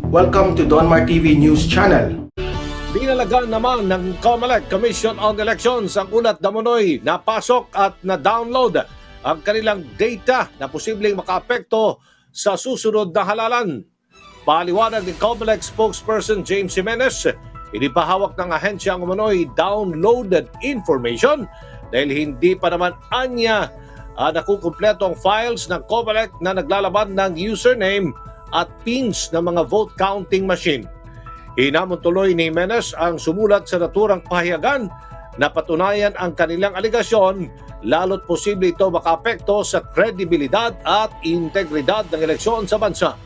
Welcome to Donmar TV News Channel. Dinalagan naman ng COMELEC Commission on Elections ang ulat na munoy napasok at na-download ang kanilang data na posibleng makaapekto sa susunod na halalan. Paliwanag ni COMELEC spokesperson James Jimenez, inipahawak ng ahensya ang umunoy downloaded information dahil hindi pa naman anya nakukumpleto ang files ng COMELEC na naglalaban ng username at pins ng mga vote counting machine. Hinamon tuloy ni Jimenez ang sumulat sa naturang pahayagan na patunayan ang kanilang aligasyon, lalo't posible ito makaapekto sa kredibilidad at integridad ng eleksyon sa bansa.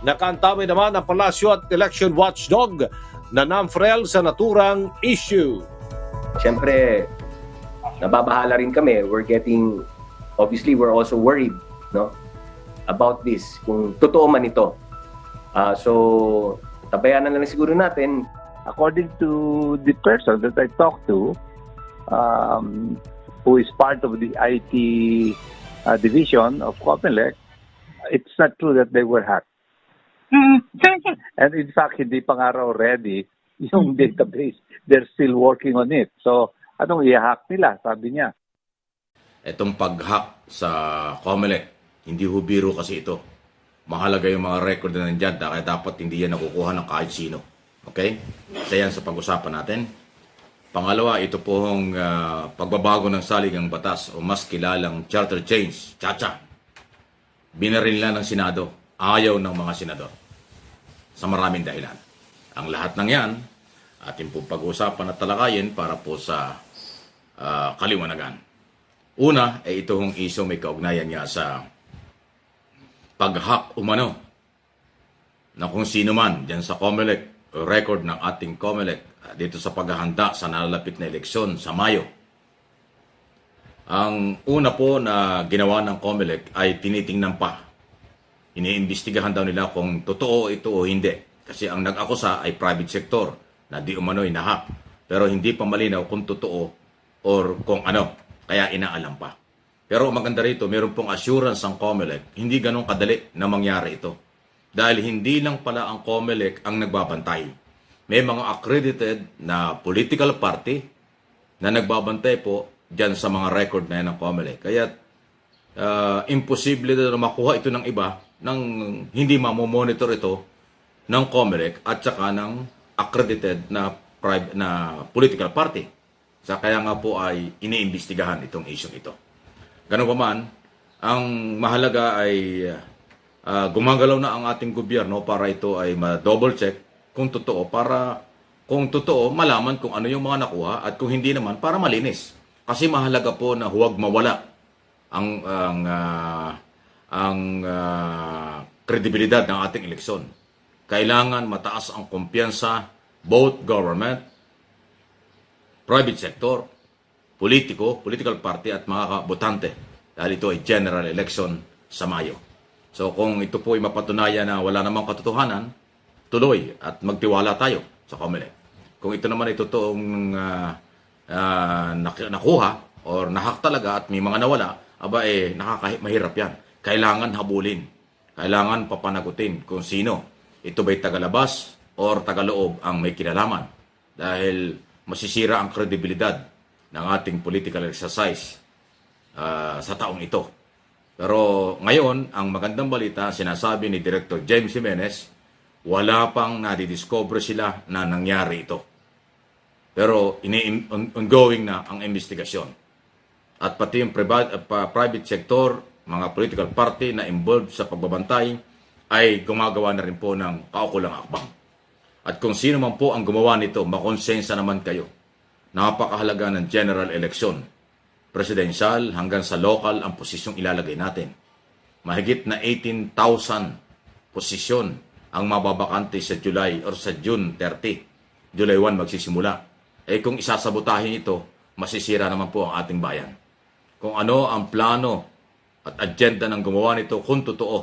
Nakaantabi naman ang Palasyo at Election Watchdog na NAMFREL sa naturang issue. Siyempre, nababahala rin kami. Obviously, we're also worried, no, about this, kung totoo man ito. So, tabayanan lang siguro natin. According to the person that I talked to, who is part of the IT division of COMELEC, it's not true that they were hacked. And in fact, hindi pa nga raw ready yung database. They're still working on it. So, anong i-hack nila? Sabi niya. Itong pag-hack sa COMELEC, hindi ho biro kasi ito. Mahalaga yung mga record na nandyan, kaya dapat hindi yan nakukuha ng kahit sino. Okay? Isa yan sa pag-usapan natin. Pangalawa, ito pong pagbabago ng saligang batas o mas kilalang charter change, CHACHA. Binaril na ng Senado, ayaw ng mga senador. Sa maraming dahilan. Ang lahat ng yan, ating pong pag-usapan at talakayin para po sa kaliwanagan. Una, itong iso may kaugnayan niya sa pag-hack umano na kung sino man dyan sa COMELEC, record ng ating COMELEC dito sa paghahanda sa nalalapit na eleksyon sa Mayo. Ang una po na ginawa ng COMELEC ay tinitingnan pa. Iniimbestigahan daw nila kung totoo ito o hindi. Kasi ang nag-akusa ay private sector na di umano'y nahack. Pero hindi pa malinaw kung totoo or kung ano. Kaya inaalam pa. Pero maganda rito, meron pong assurance ang COMELEC, hindi ganun kadali na mangyari ito. Dahil hindi lang pala ang COMELEC ang nagbabantay. May mga accredited na political party na nagbabantay po dyan sa mga record na yan ng COMELEC. Kaya imposible na makuha ito ng iba nang hindi mamomonitor ito ng COMELEC at saka ng accredited na political party. Kaya nga po ay iniimbestigahan itong issue ito. Ganun pa man, ang mahalaga ay gumagalaw na ang ating gobyerno para ito ay ma-double check kung totoo, para kung totoo malaman kung ano yung mga nakuha at kung hindi naman para malinis. Kasi mahalaga po na huwag mawala ang kredibilidad ng ating eleksyon. Kailangan mataas ang kumpiyansa, both government, private sector, political party at mga botante dahil ito ay general election sa Mayo. So kung ito po ay mapatunayan na wala namang katotohanan, tuloy at magtiwala tayo sa COMELEC. Kung ito naman ay totoong nakuha or nahak talaga at may mga nawala, mahirap yan. Kailangan habulin. Kailangan papanagutin kung sino. Ito ba'y tagalabas or tagaloob ang may kinalaman. Dahil masisira ang kredibilidad ng ating political exercise sa taong ito. Pero ngayon, ang magandang balita, sinasabi ni Director James Jimenez, wala pang nadidiscover sila na nangyari ito. Pero ongoing na ang investigasyon. At pati yung private sector, mga political party na involved sa pagbabantay, ay gumagawa na rin po ng kaukulang akbang. At kung sino man po ang gumawa nito, makonsensa naman kayo. Napakahalaga ng general election. Presidential hanggang sa local ang posisyong ilalagay natin. Mahigit na 18,000 posisyon ang mababakante sa July or sa June 30. July 1 magsisimula. Kung isasabotahin ito, masisira naman po ang ating bayan. Kung ano ang plano at agenda ng gumawa nito, kung totoo,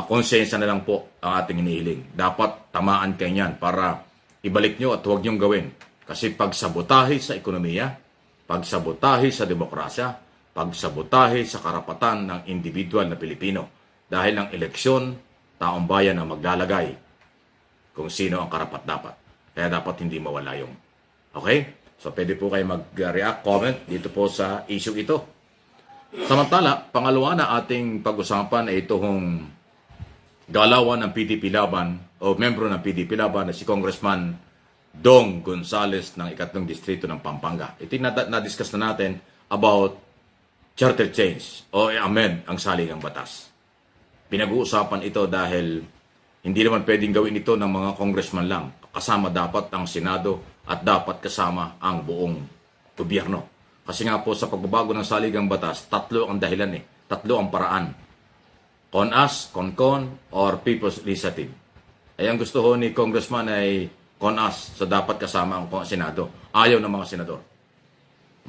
konsensya na lang po ang ating inihiling. Dapat tamaan kayo niyan para ibalik nyo at huwag nyong gawin. Kasi pagsabotahe sa ekonomiya, pagsabotahe sa demokrasya, pagsabotahe sa karapatan ng individual na Pilipino. Dahil ang eleksyon, taong bayan ang maglalagay kung sino ang karapat-dapat. Kaya dapat hindi mawala yung. Okay? So pwede po kayo mag-react, comment dito po sa issue ito. Samantala, pangalawa na ating pag-usapan ay itong galawan ng PDP Laban o membro ng PDP Laban na si Congressman Dong Gonzales ng 3 Distrito ng Pampanga. Ito na-discuss na natin about charter change o amend ang saligang batas. Pinag-uusapan ito dahil hindi naman pwedeng gawin ito ng mga congressman lang. Kasama dapat ang Senado at dapat kasama ang buong gobyerno. Kasi nga po sa pagbabago ng saligang batas, 3 ang dahilan 3 ang paraan. CONAS, CONCON, or People's Initiative. Ay ang gusto ho ni Congressman ay CONAS, so dapat kasama ang Senado. Ayaw ng mga senador.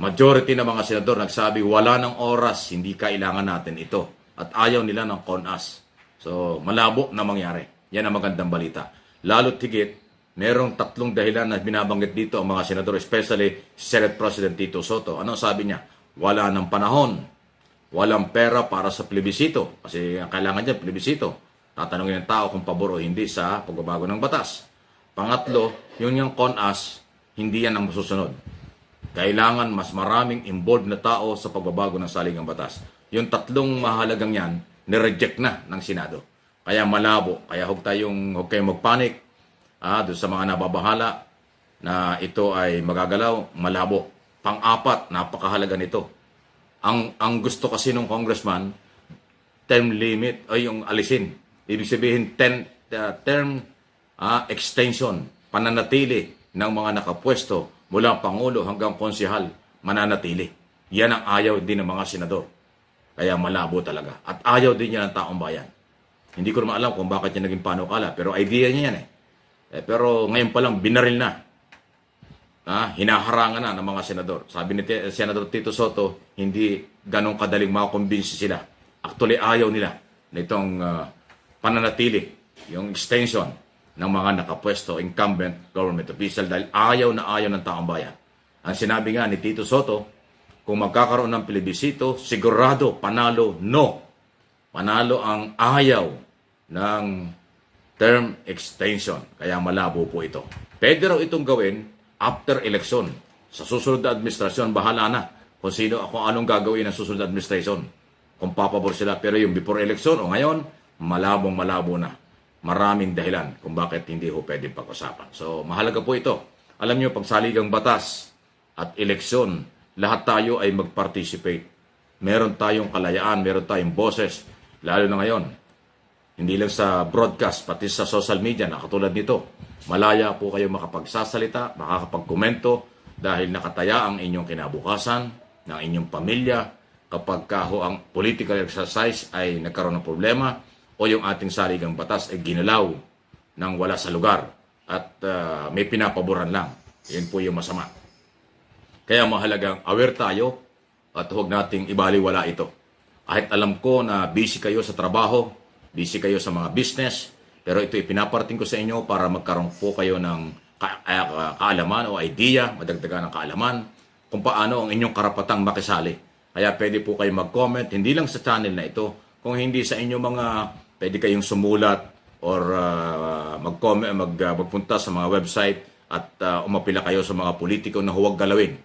Majority ng mga senador nagsabi wala ng oras, hindi kailangan natin ito. At ayaw nila ng CONAS. So malabo na mangyari. Yan ang magandang balita. Lalo't higit, merong 3 dahilan na binabanggit dito ang mga senador, especially Senate President Tito Soto. Ano sabi niya? Wala ng panahon. Walang pera para sa plebisito. Kasi ang kailangan niya, plebisito. Tatanungin ng tao kung pabor o hindi sa pagbabago ng batas. Pangatlo, yun yung CONAS, hindi yan ang masusunod. Kailangan mas maraming involved na tao sa pagbabago ng saligang batas. Yung 3 mahalagang yan, nireject na ng Senado. Kaya malabo. Kaya huwag kayong magpanik. Doon sa mga nababahala na ito ay magagalaw, malabo. Pang-4, napakahalaga nito. Ang gusto kasi ng congressman, term limit o yung alisin. Ibig sabihin, term extension, pananatili ng mga nakapwesto mula Pangulo hanggang konsehal, mananatili. Yan ang ayaw din ng mga senador. Kaya malabo talaga. At ayaw din yan ng taong bayan. Hindi ko naman alam kung bakit yan naging panukala, pero idea niya yan pero ngayon pa lang, binaril na. Hinaharangan na ng mga senador. Sabi ni Senador Tito Soto, hindi ganong kadaling makakumbinsi sila. Actually, ayaw nila na itong pananatili, yung extension ng mga nakapwesto, incumbent government official dahil ayaw na ayaw ng taong bayan. Ang sinabi nga ni Tito Soto, kung magkakaroon ng plebisito, sigurado panalo, no. Panalo ang ayaw ng term extension. Kaya malabo po ito. Pwede raw itong gawin after election. Sa susunod na administrasyon, bahala na kung anong gagawin ng susunod na administrasyon. Kung papabor sila. Pero yung before election o ngayon, malabo na. Maraming dahilan kung bakit hindi ho pwedeng pag-usapan. So, mahalaga po ito. Alam nyo, pag saligang batas at eleksyon, lahat tayo ay mag-participate. Meron tayong kalayaan, meron tayong boses. Lalo na ngayon, hindi lang sa broadcast, pati sa social media na katulad nito. Malaya po kayo makapagsasalita, makakapagkomento dahil nakataya ang inyong kinabukasan, ng inyong pamilya, kapag ang political exercise ay nagkaroon ng problema o yung ating saligang batas ay ginalaw ng wala sa lugar at may pinapaboran lang. Yan po yung masama. Kaya mahalagang aware tayo at huwag nating ibaliwala ito. Kahit alam ko na busy kayo sa trabaho, busy kayo sa mga business, pero ito ipinaparating ko sa inyo para magkaroon po kayo ng kaalaman o idea, madagdagan ng kaalaman kung paano ang inyong karapatang makisali. Kaya pwede po kayo mag-comment, hindi lang sa channel na ito, kung hindi sa inyong pwede kayong sumulat or mag-comment, magpunta sa mga website at umapila kayo sa mga politiko na huwag galawin.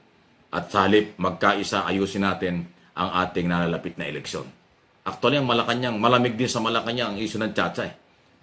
At sa halip, magkaisa, ayusin natin ang ating nalalapit na eleksyon. Actually, ang Malacanang, malamig din sa Malacanang ang issue ng Chacha.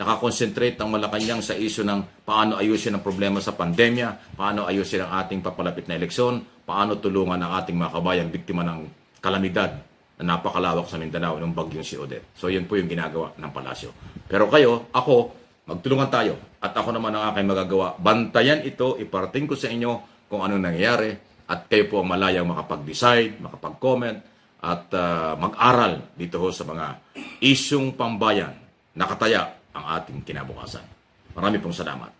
Nakakonsentrate ang Malacanang sa issue ng paano ayusin ang problema sa pandemya, paano ayusin ang ating papalapit na eleksyon, paano tulungan ang ating mga kabayang biktima ng kalamidad na napakalawak sa Mindanao ng bagyong si Odette. So, yun po yung ginagawa ng palasyo. Pero kayo, ako, magtulungan tayo. At ako naman ang aking magagawa. Bantayan ito, iparating ko sa inyo kung anong nangyayari. At kayo po ang malayang makapag-decide, makapag-comment, at mag-aral dito ho sa mga isyong pambayan. Nakataya ang ating kinabukasan. Marami pong salamat.